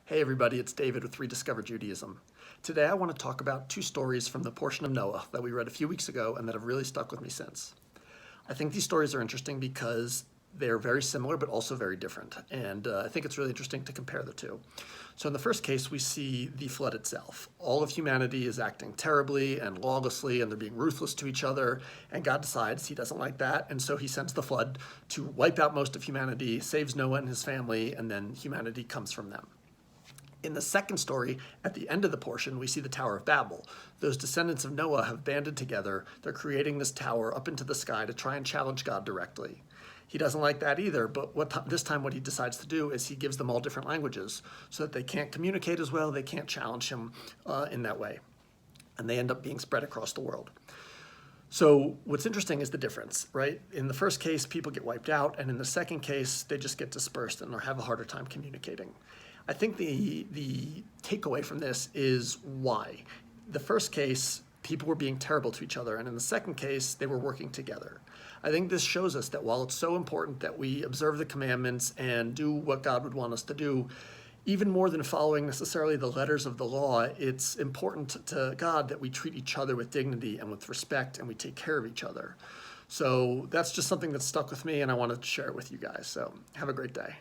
Hey everybody, it's David with Rediscover Judaism. Today I want to talk about two stories from the portion of Noah that we read a few weeks ago and that have really stuck with me since. I think these stories are interesting because they're very similar but also very different, and I think it's really interesting to compare the two. So in the first case, we see the flood itself. All of humanity is acting terribly and lawlessly, and they're being ruthless to each other, and God decides he doesn't like that, and so he sends the flood to wipe out most of humanity, saves Noah and his family, and then humanity comes from them. In the second story, at the end of the portion, we see the Tower of Babel. Those descendants of Noah have banded together. They're creating this tower up into the sky to try and challenge God directly. He doesn't like that either, but this time what he decides to do is he gives them all different languages so that they can't communicate as well, they can't challenge him in that way. And they end up being spread across the world. So what's interesting is the difference, right? In the first case, people get wiped out, and in the second case, they just get dispersed and have a harder time communicating. I think the takeaway from this is why. The first case, people were being terrible to each other, and in the second case, they were working together. I think this shows us that while it's so important that we observe the commandments and do what God would want us to do, even more than following necessarily the letters of the law, it's important to God that we treat each other with dignity and with respect, and we take care of each other. So that's just something that stuck with me, and I wanted to share it with you guys. So have a great day.